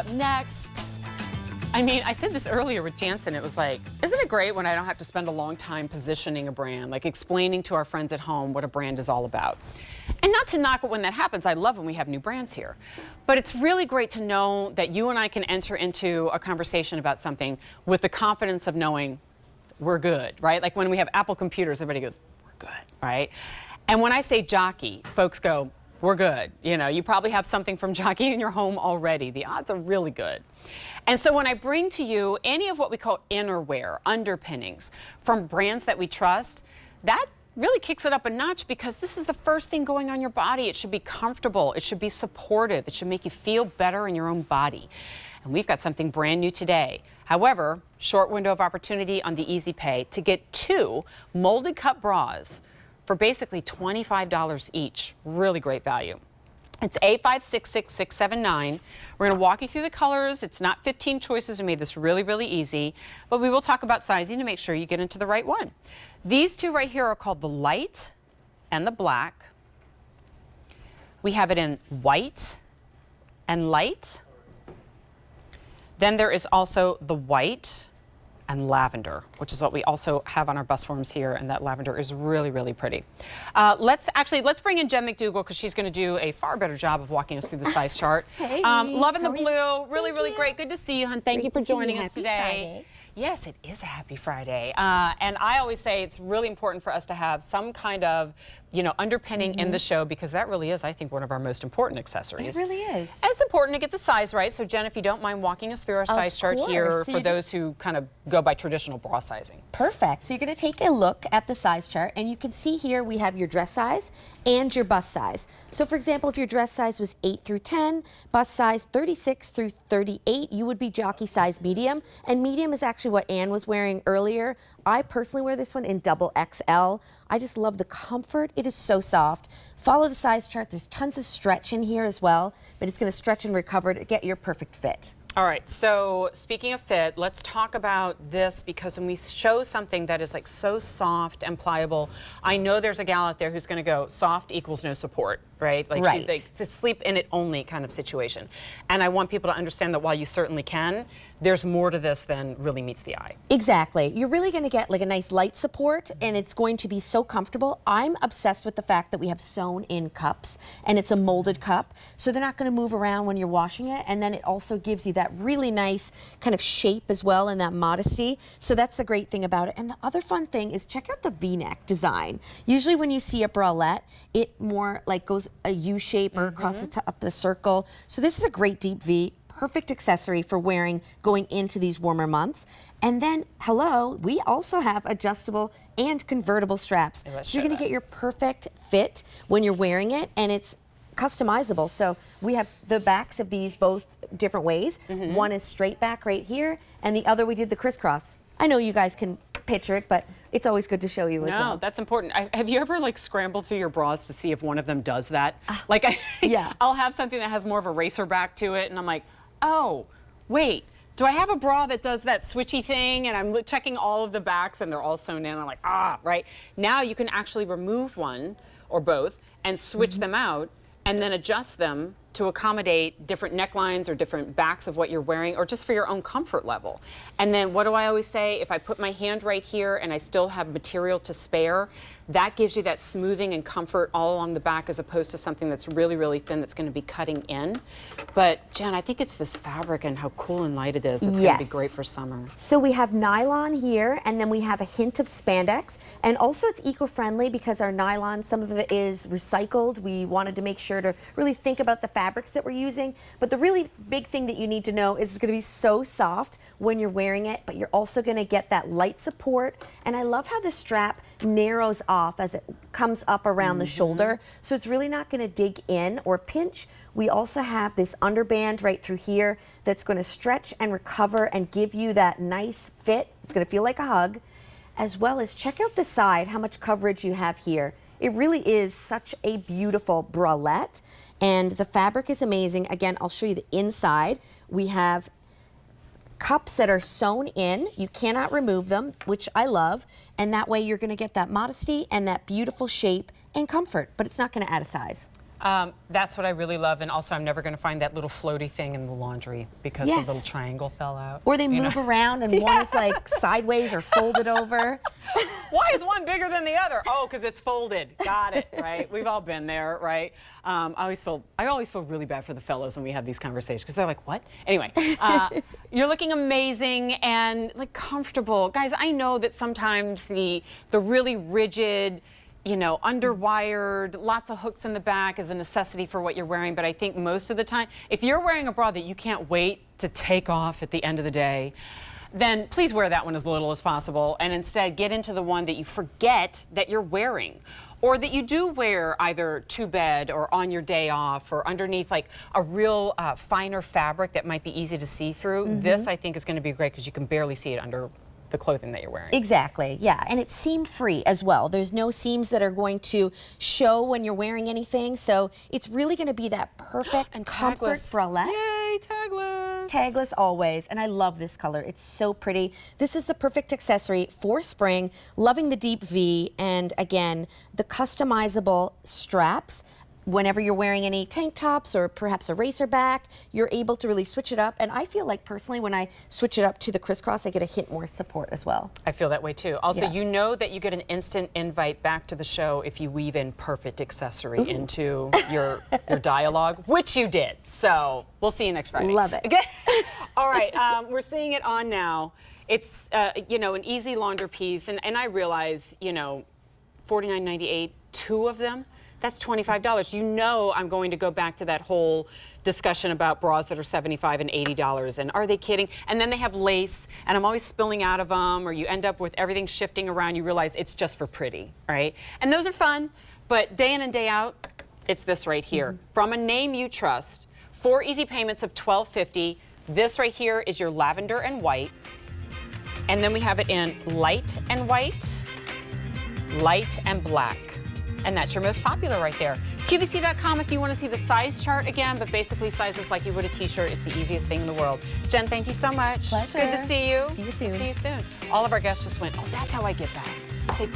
up next. I mean, I said this earlier with Jansen. It was like, isn't it great when I don't have to spend a long time positioning a brand, like explaining to our friends at home what a brand is all about? And not to knock it when that happens. I love when we have new brands here. But it's really great to know that you and I can enter into a conversation about something with the confidence of knowing we're good, right? Like when we have Apple computers, everybody goes, we're good, right? And when I say Jockey, folks go, we're good. You know, you probably have something from Jockey in your home already. The odds are really good. And so when I bring to you any of what we call innerwear, underpinnings, from brands that we trust, that really kicks it up a notch because this is the first thing going on your body. It should be comfortable. It should be supportive. It should make you feel better in your own body. And we've got something brand new today. However, short window of opportunity on the Easy Pay to get 2 molded cup bras for basically $25 each. Really great value. It's A566679. We're going to walk you through the colors. It's not 15 choices. We made this really, really easy. But we will talk about sizing to make sure you get into the right one. These 2 right here are called the light and the black. We have it in white and light. Then there is also the white and lavender, which is what we also have on our bus forms here, and that lavender is really, really pretty. Let's bring in Jen McDougall because she's going to do a far better job of walking us through the size chart. Hey, loving the blue, really great. Good to see you, hon. Thank you for joining us today. Friday. Yes, it is a happy Friday. And I always say it's really important for us to have some kind of, you know, underpinning in the show because that really is, I think, one of our most important accessories. It really is. And it's important to get the size right. So, Jen, if you don't mind walking us through our size chart here So for those who kind of go by traditional bra sizing. Perfect. So you're going to take a look at the size chart, and you can see here we have your dress size and your bust size. So, for example, if your dress size was 8 through 10, bust size 36 through 38, you would be jockey size medium. And medium is actually what Anne was wearing earlier. I personally wear this one in double XL. I just love the comfort. It is so soft. Follow the size chart. There's tons of stretch in here as well, but it's going to stretch and recover to get your perfect fit. All right, so speaking of fit, let's talk about this because when we show something that is like so soft and pliable, I know there's a gal out there who's going to go, soft equals no support, right? Like right. It's a sleep in it only kind of situation. And I want people to understand that while you certainly can, there's more to this than really meets the eye. Exactly. You're really going to get like a nice light support, and it's going to be so comfortable. I'm obsessed with the fact that we have sewn in cups, and it's a molded cup, so they're not going to move around when you're washing it, and then it also gives you that really nice kind of shape as well and that modesty. So that's the great thing about it. And the other fun thing is check out the V-neck design. Usually when you see a bralette, it more like goes a U shape or across the top of the circle. So this is a great deep V. Perfect accessory for wearing going into these warmer months. And then, hello, we also have adjustable and convertible straps. So you're going to get your perfect fit when you're wearing it, and it's customizable. So we have the backs of these both different ways. One is straight back right here, and the other we did the crisscross. I know you guys can picture it, but it's always good to show you as well. No, that's important. Have you ever like scrambled through your bras to see if one of them does that? Yeah. I'll have something that has more of a racer back to it, and I'm like, oh, wait, do I have a bra that does that switchy thing? And I'm checking all of the backs and they're all sewn in. I'm like, right. Now you can actually remove one or both and switch them out and then adjust them to accommodate different necklines or different backs of what you're wearing or just for your own comfort level. And then what do I always say? If I put my hand right here and I still have material to spare, that gives you that smoothing and comfort all along the back as opposed to something that's really, really thin that's going to be cutting in. But Jen, I think it's this fabric and how cool and light it is that's going to be great for summer. So we have nylon here, and then we have a hint of spandex. And also it's eco-friendly because our nylon, some of it is recycled. We wanted to make sure to really think about the fabrics that we're using. But the really big thing that you need to know is it's going to be so soft when you're wearing it, but you're also going to get that light support. And I love how the strap narrows off as it comes up around the shoulder, so it's really not going to dig in or pinch. We also have this underband right through here that's going to stretch and recover and give you that nice fit. It's going to feel like a hug, as well as check out the side, how much coverage you have here. It really is such a beautiful bralette, and the fabric is amazing. Again, I'll show you the inside. We have cups that are sewn in. You cannot remove them, which I love, and that way you're going to get that modesty and that beautiful shape and comfort, but it's not going to add a size. That's what I really love, and also I'm never going to find that little floaty thing in the laundry because the little triangle fell out. Or they move around and one is like sideways or folded over. Why is one bigger than the other? Oh, because it's folded. Got it, right? We've all been there, right? I always feel really bad for the fellas when we have these conversations because they're like, what? Anyway, you're looking amazing and like comfortable. Guys, I know that sometimes the really rigid, you know, underwired, lots of hooks in the back is a necessity for what you're wearing, but I think most of the time, if you're wearing a bra that you can't wait to take off at the end of the day, then please wear that one as little as possible and instead get into the one that you forget that you're wearing. Or that you do wear either to bed or on your day off or underneath like a real finer fabric that might be easy to see through. This I think is going to be great because you can barely see it under the clothing that you're wearing. Exactly, yeah, and it's seam-free as well. There's no seams that are going to show when you're wearing anything, so it's really going to be that perfect and comfort tagless. bralette. Yay, tagless. Tagless always, and I love this color. It's so pretty. This is the perfect accessory for spring. Loving the deep V, and again, the customizable straps. Whenever you're wearing any tank tops or perhaps a racer back, you're able to really switch it up. And I feel like personally, when I switch it up to the crisscross, I get a hint more support as well. I feel that way too. Also, you know that you get an instant invite back to the show if you weave in perfect accessory into your dialogue, which you did. So we'll see you next Friday. Love it. Okay? All right, we're seeing it on now. It's, you know, an easy launder piece. And I realize, you know, $49.98, 2 of them. That's $25. You know I'm going to go back to that whole discussion about bras that are $75 and $80 and are they kidding? And then they have lace and I'm always spilling out of them or you end up with everything shifting around. You realize it's just for pretty, right? And those are fun, but day in and day out, it's this right here. From a name you trust, 4 easy payments of $12.50. This right here is your lavender and white. And then we have it in light and white, light and black. And that's your most popular right there. QVC.com if you want to see the size chart again, but basically sizes like you would a t-shirt. It's the easiest thing in the world. Jen, thank you so much. Pleasure. Good to see you. See you soon. See you soon. All of our guests just went, oh, that's how I get back. Say